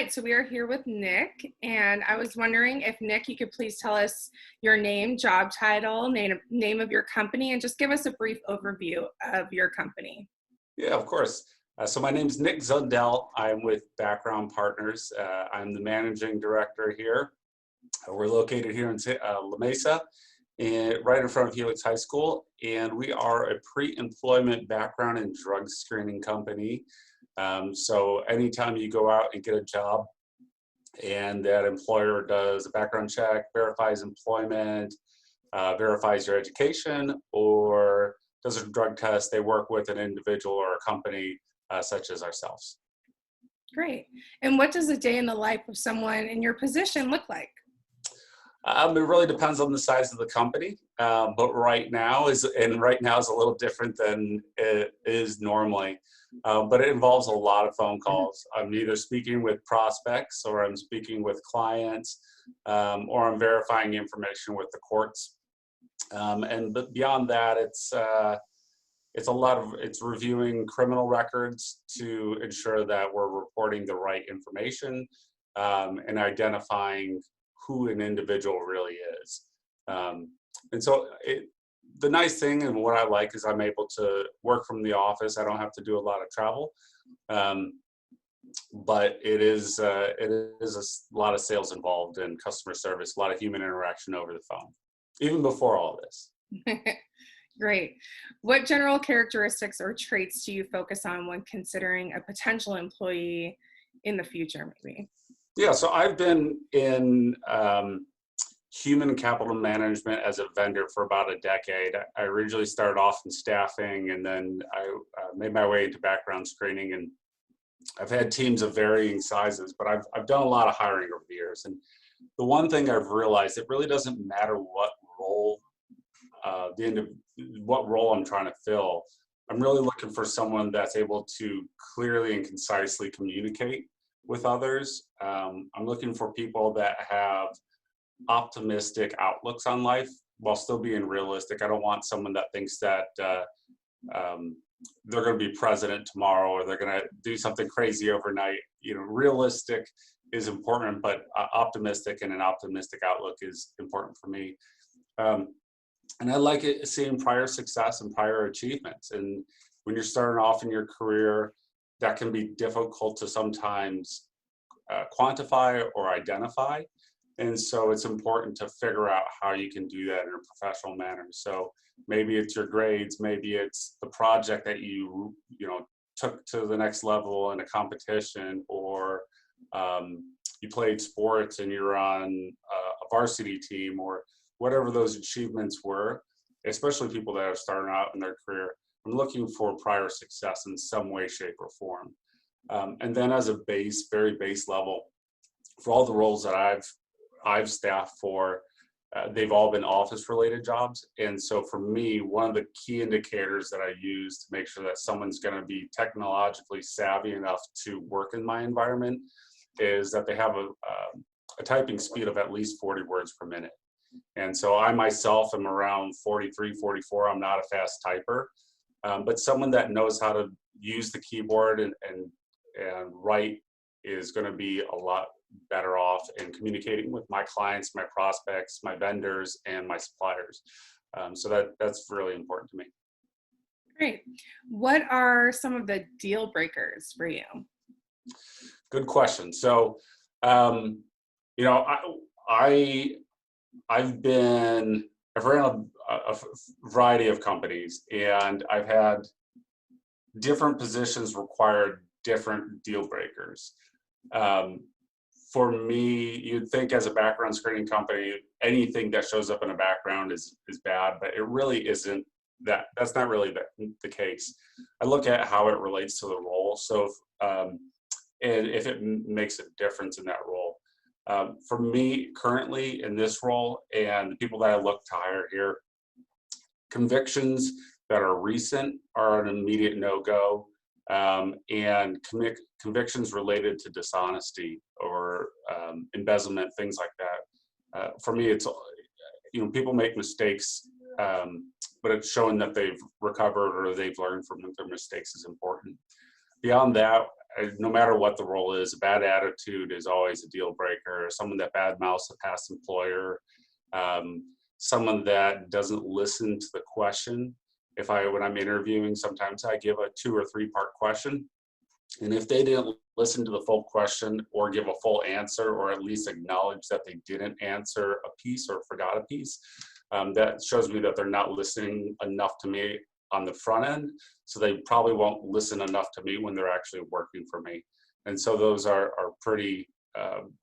right, so we are here with Nick, and I was wondering if Nick, you could please tell us your name, job title, name of your company, and just give us a brief overview of your company. Yeah, of course. So my name is Nick Zundel. I'm with Background Partners. I'm the managing director here. We're located here in La Mesa, and right in front of Helix High School, and we are a pre-employment background and drug screening company. So anytime you go out and get a job and that employer does a background check, verifies employment, verifies your education, or does a drug test, they work with an individual or a company such as ourselves. Great. And what does a day in the life of someone in your position look like? It really depends on the size of the company, but right now is a little different than it is normally. But it involves a lot of phone calls. I'm either speaking with prospects, or I'm speaking with clients, or I'm verifying information with the courts. But beyond that, it's reviewing criminal records to ensure that we're reporting the right information, and identifying who an individual really is. And so the nice thing and what I like is I'm able to work from the office. I don't have to do a lot of travel, but it is a lot of sales involved in customer service, a lot of human interaction over the phone, even before all this. Great. What general characteristics or traits do you focus on when considering a potential employee in the future, maybe? Yeah, so I've been in human capital management as a vendor for about a decade. I originally started off in staffing, and then I made my way into background screening, and I've had teams of varying sizes, but I've done a lot of hiring over the years. And the one thing I've realized, it really doesn't matter what role what role I'm trying to fill. I'm really looking for someone that's able to clearly and concisely communicate with others. I'm looking for people that have optimistic outlooks on life while still being realistic. I don't want someone that thinks that they're going to be president tomorrow, or they're going to do something crazy overnight. Realistic is important, but optimistic and an optimistic outlook is important for me. And I like seeing prior success and prior achievements. And when you're starting off in your career, that can be difficult to sometimes quantify or identify. And so it's important to figure out how you can do that in a professional manner. So maybe it's your grades, maybe it's the project that you took to the next level in a competition, or you played sports and you're on a varsity team, or whatever those achievements were, especially people that are starting out in their career. I'm looking for prior success in some way, shape, or form. And then as a very base level, for all the roles that I've staffed for, they've all been office-related jobs. And so for me, one of the key indicators that I use to make sure that someone's going to be technologically savvy enough to work in my environment is that they have a typing speed of at least 40 words per minute. And so I myself am around 43, 44. I'm not a fast typer, but someone that knows how to use the keyboard and write is going to be a lot better off in communicating with my clients, my prospects, my vendors, and my suppliers. So that's really important to me. Great. What are some of the deal breakers for you? Good question. So, I've ran a variety of companies, and I've had different positions required different deal breakers. For me, you'd think as a background screening company, anything that shows up in a background is bad, but it really isn't. That's not really the case. I look at how it relates to the role. So, and if it makes a difference in that role. For me, currently in this role, and the people that I look to hire here, convictions that are recent are an immediate no-go, and convictions related to dishonesty or embezzlement, things like that. For me, it's people make mistakes, but it's showing that they've recovered or they've learned from their mistakes is important. Beyond that, no matter what the role is, a bad attitude is always a deal breaker. Someone that badmouths a past employer, someone that doesn't listen to the question. When I'm interviewing, sometimes I give a 2 or 3 part question. And if they didn't listen to the full question or give a full answer, or at least acknowledge that they didn't answer a piece or forgot a piece, that shows me that they're not listening enough to me on the front end. So they probably won't listen enough to me when they're actually working for me. And so those are pretty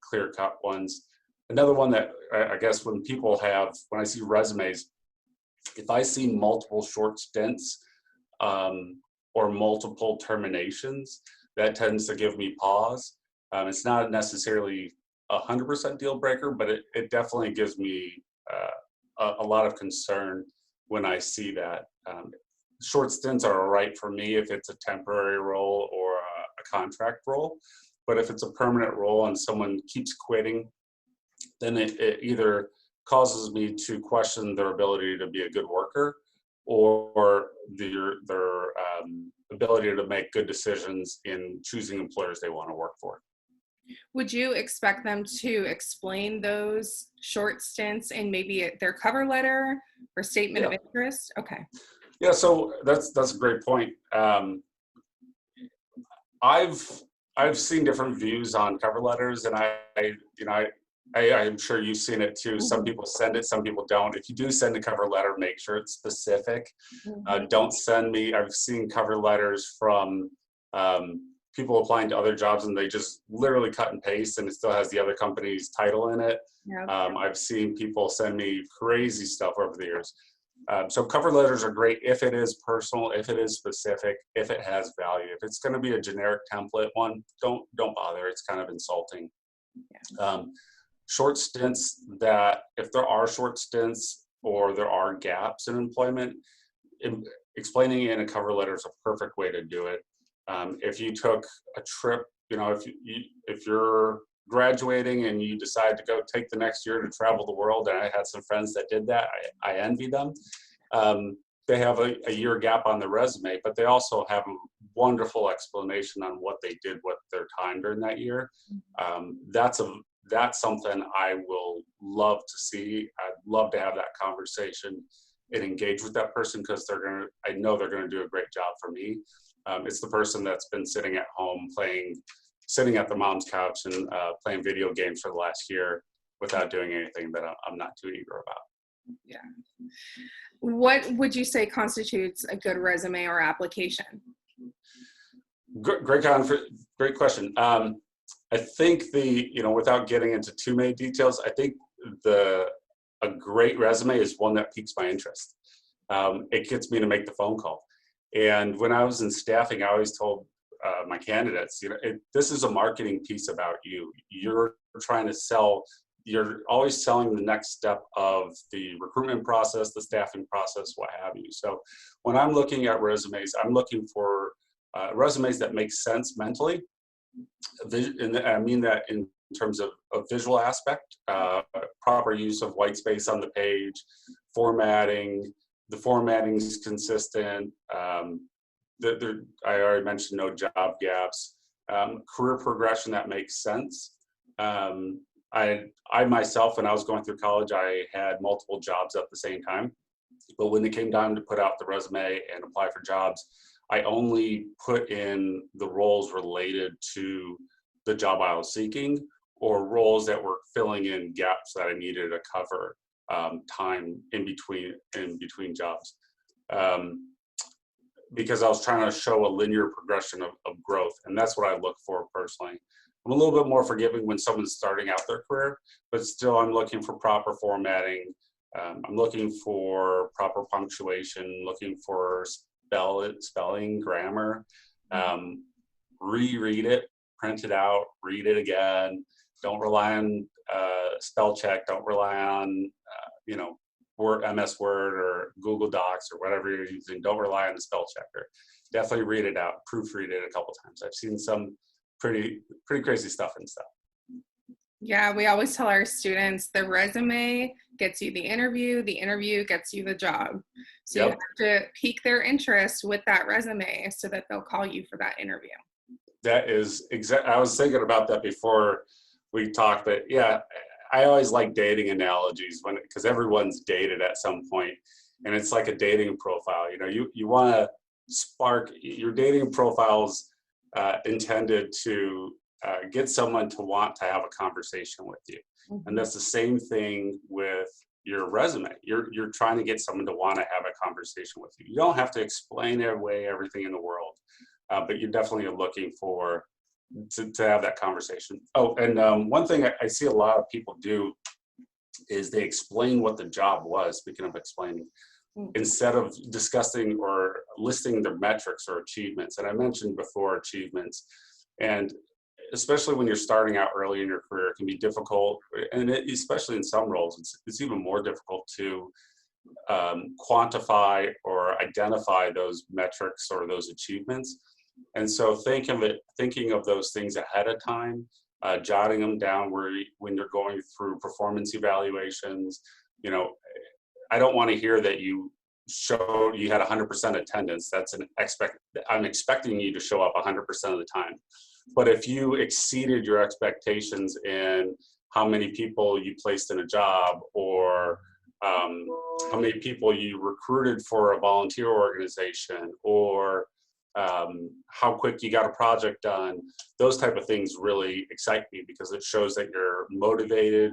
clear-cut ones. Another one that I guess when I see resumes, if I see multiple short stints or multiple terminations, that tends to give me pause. It's not necessarily 100% deal breaker, but it definitely gives me a lot of concern when I see that. Short stints are all right for me if it's a temporary role or a contract role. But if it's a permanent role and someone keeps quitting, then it either causes me to question their ability to be a good worker or their ability to make good decisions in choosing employers they want to work for. Would you expect them to explain those short stints in maybe their cover letter or statement of interest? Okay. Yeah, so that's a great point. I've seen different views on cover letters, and I'm sure you've seen it too. Some people send it, some people don't. If you do send a cover letter, make sure it's specific. Don't send me. I've seen cover letters from people applying to other jobs, and they just literally cut and paste, and it still has the other company's title in it. Yep. I've seen people send me crazy stuff over the years. So cover letters are great if it is personal, if it is specific, if it has value. If it's going to be a generic template one, don't bother. It's kind of insulting. Yeah. Short stints, that if there are short stints or there are gaps in employment, explaining it in a cover letter is a perfect way to do it. If you took a trip, if you're graduating and you decide to go take the next year to travel the world, and I had some friends that did that, I envy them. They have a year gap on the resume, but they also have a wonderful explanation on what they did with their time during that year. That's something I will love to see. I'd love to have that conversation and engage with that person, because I know they're gonna do a great job for me. It's the person that's been sitting at home sitting at their mom's couch and playing video games for the last year without doing anything that I'm not too eager about. Yeah. What would you say constitutes a good resume or application? Great question. I think without getting into too many details, I think a great resume is one that piques my interest. It gets me to make the phone call. And when I was in staffing, I always told my candidates, this is a marketing piece about you. You're trying to sell. You're always selling the next step of the recruitment process, the staffing process, what have you. So when I'm looking at resumes, I'm looking for resumes that make sense mentally. And I mean that in terms of a visual aspect, proper use of white space on the page, formatting. The formatting is consistent. I already mentioned no job gaps. Career progression that makes sense. I myself, when I was going through college, I had multiple jobs at the same time. But when it came time to put out the resume and apply for jobs, I only put in the roles related to the job I was seeking, or roles that were filling in gaps that I needed to cover time in between jobs. Because I was trying to show a linear progression of growth. And that's what I look for personally. I'm a little bit more forgiving when someone's starting out their career, but still I'm looking for proper formatting. I'm looking for proper punctuation, looking for spelling, grammar. Reread it, print it out, read it again. Don't rely on spell check. Don't rely on, MS Word or Google Docs or whatever you're using. Don't rely on the spell checker. Definitely read it out, proofread it a couple times. I've seen some pretty crazy stuff and stuff. Yeah, we always tell our students the resume gets you the interview gets you the job. So you have to pique their interest with that resume so that they'll call you for that interview. That is I was thinking about that before we talked, but yeah, I always like dating analogies because everyone's dated at some point, and it's like a dating profile. You know, you want to spark your dating profiles intended to get someone to want to have a conversation with you, and Mhm. that's the same thing with your resume. You're trying to get someone to want to have a conversation with you. You don't have to explain away everything in the world, but you're definitely looking for to have that conversation. Oh, and one thing I see a lot of people do is they explain what the job was. Speaking of explaining, Mm. instead of discussing or listing their metrics or achievements. And I mentioned before achievements, and especially when you're starting out early in your career, it can be difficult, and especially in some roles, it's even more difficult to quantify or identify those metrics or those achievements. And so thinking of those things ahead of time, jotting them down when you're going through performance evaluations. You know, I don't want to hear that you showed you had 100% attendance. I'm expecting you to show up 100% of the time. But if you exceeded your expectations in how many people you placed in a job, or how many people you recruited for a volunteer organization, or how quick you got a project done, those type of things really excite me because it shows that you're motivated,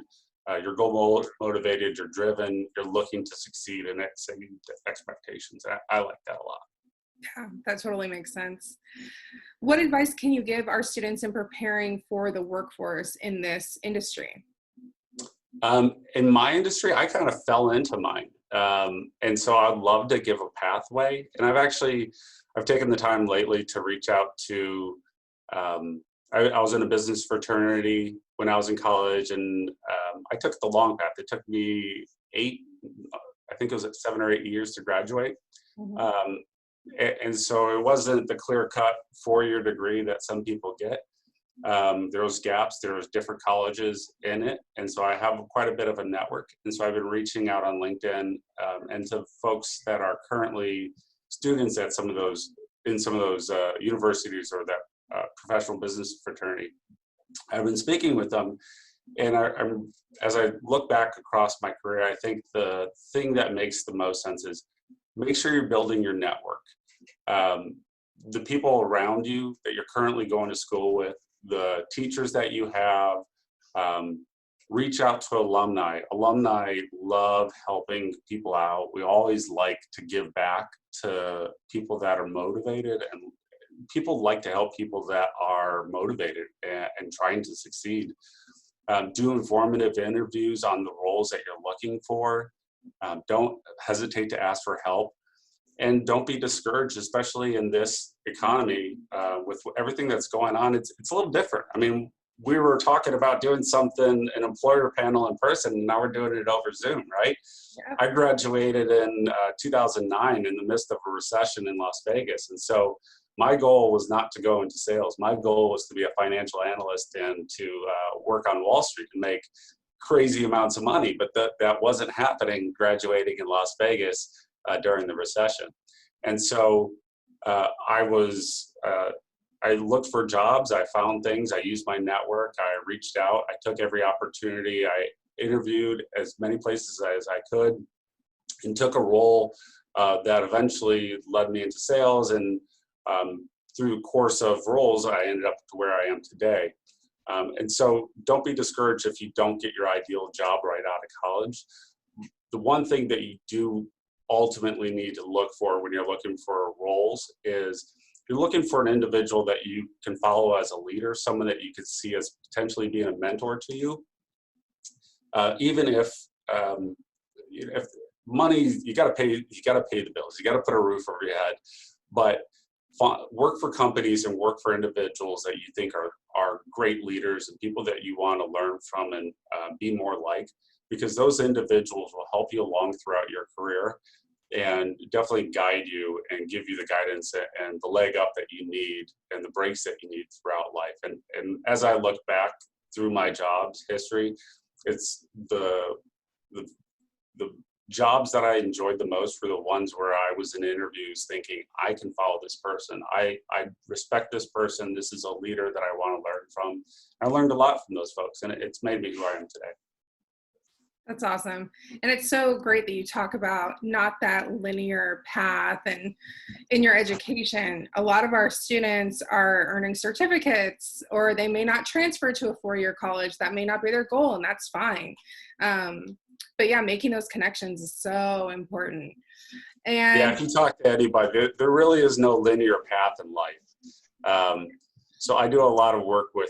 you're goal motivated, you're driven, you're looking to succeed and exceed expectations. I like that a lot. Yeah, that totally makes sense. What advice can you give our students in preparing for the workforce in this industry? In my industry, I kind of fell into mine. And so I'd love to give a pathway. And I've taken the time lately to reach out to, I was in a business fraternity when I was in college, and I took the long path. It took me I think it was 7 or 8 years to graduate. Mhm. Um, and so it wasn't the clear cut 4-year degree that some people get. There was gaps, there was different colleges in it, and so I have quite a bit of a network. And so I've been reaching out on LinkedIn, and to folks that are currently students at some of those universities or that professional business fraternity. I've been speaking with them, and as I look back across my career, I think the thing that makes the most sense is make sure you're building your network. Um, the people around you that you're currently going to school with, the teachers that you have, reach out to alumni. Alumni love helping people out. We always like to give back to people that are motivated, and people like to help people that are motivated and trying to succeed. Do informative interviews on the roles that you're looking for. Don't hesitate to ask for help, and don't be discouraged, especially in this economy with everything that's going on. It's a little different. I mean, we were talking about doing something, an employer panel in person, and now we're doing it over Zoom, right? Yeah. I graduated in 2009 in the midst of a recession in Las Vegas. And so my goal was not to go into sales. My goal was to be a financial analyst and to work on Wall Street and make crazy amounts of money. But that wasn't happening graduating in Las Vegas during the recession. And so I looked for jobs, I found things, I used my network, I reached out, I took every opportunity, I interviewed as many places as I could, and took a role that eventually led me into sales. And through the course of roles, I ended up to where I am today. And so don't be discouraged if you don't get your ideal job right out of college. The one thing that you do ultimately need to look for when you're looking for roles is you're looking for an individual that you can follow as a leader, someone that you could see as potentially being a mentor to you. Even if money, you got to pay the bills, you got to put a roof over your head, but work for companies and work for individuals that you think are great leaders and people that you want to learn from and be more like, because those individuals will help you along throughout your career and definitely guide you and give you the guidance and the leg up that you need and the breaks that you need throughout life. And as I look back through my jobs history, it's the jobs that I enjoyed the most were the ones where I was in interviews thinking, I can follow this person. I respect this person. This is a leader that I want to learn from. I learned a lot from those folks, and it's made me who I am today. That's awesome. And it's so great that you talk about not that linear path. And in your education, a lot of our students are earning certificates, or they may not transfer to a four-year college. That may not be their goal, and that's fine. But yeah, making those connections is so important. Yeah, And if you talk to anybody, there really is no linear path in life. So I do a lot of work with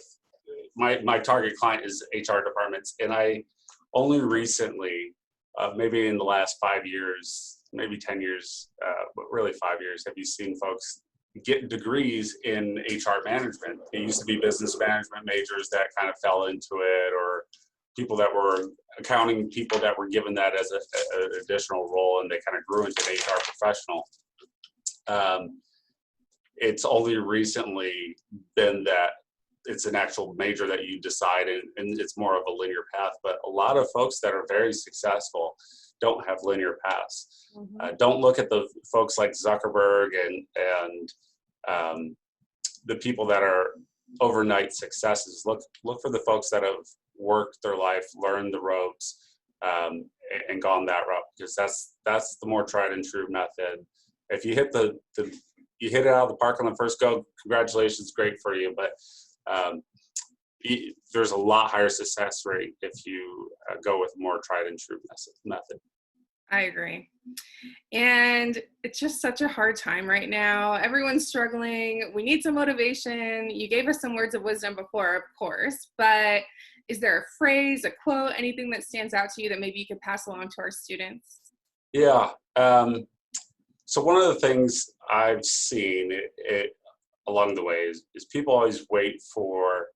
my target client is HR departments, and I only recently, maybe in the last 5 years, maybe 10 years, but really 5 years, have you seen folks get degrees in HR management? It used to be business management majors that kind of fell into it, or people that were accounting people that were given that as an additional role, and they kind of grew into an HR professional. It's only recently been that it's an actual major that you decide, and it's more of a linear path. But a lot of folks that are very successful don't have linear paths. Don't look at the folks like Zuckerberg and the people that are overnight successes. Look for the folks that have worked their life, learned the ropes, and gone that route, because that's the more tried and true method. If you hit you hit it out of the park on the first go, congratulations, great for you. But there's a lot higher success rate if you go with a more tried and true method. I agree. And it's just such a hard time right now. Everyone's struggling. We need some motivation. You gave us some words of wisdom before, of course, but is there a phrase, a quote, anything that stands out to you that maybe you could pass along to our students? Yeah. So one of the things I've seen along the way is people always wait for,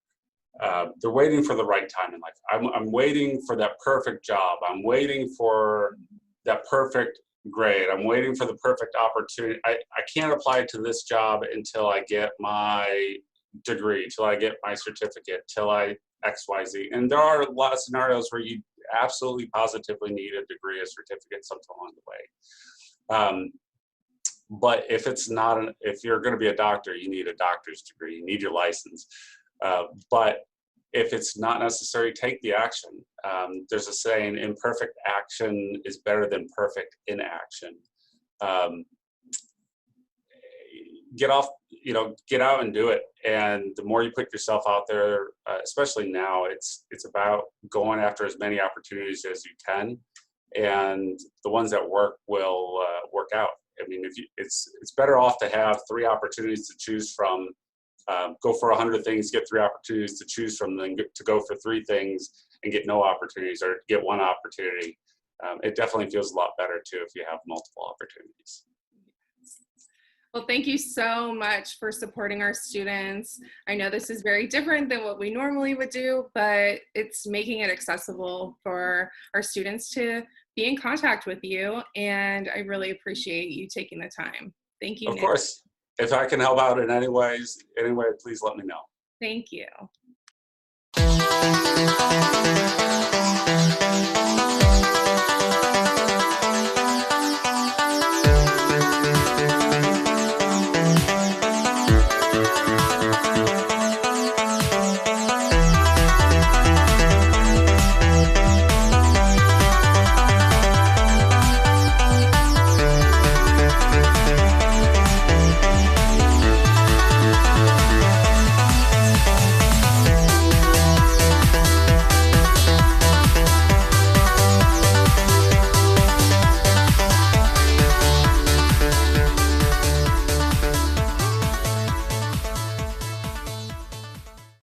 they're waiting for the right time in life. I'm waiting for that perfect job. I'm waiting for that perfect grade. I'm waiting for the perfect opportunity. I can't apply to this job until I get my degree, till I get my certificate, till I XYZ. And there are a lot of scenarios where you absolutely positively need a degree, a certificate, something along the way. But if if you're going to be a doctor, you need a doctor's degree, you need your license. But if it's not necessary, take the action. There's a saying, imperfect action is better than perfect inaction. Get out and do it. And the more you put yourself out there, especially now, it's about going after as many opportunities as you can, and the ones that work will work out. I mean, it's better off to have 3 opportunities to choose from. Go for 100 things, get 3 opportunities to choose from, than to go for 3 things and get no opportunities, or get 1 opportunity. It definitely feels a lot better too if you have multiple opportunities. Well, thank you so much for supporting our students. I know this is very different than what we normally would do, but it's making it accessible for our students to be in contact with you. And I really appreciate you taking the time. Thank you, Of Nick. course, if I can help out in any way, please let me know. Thank you.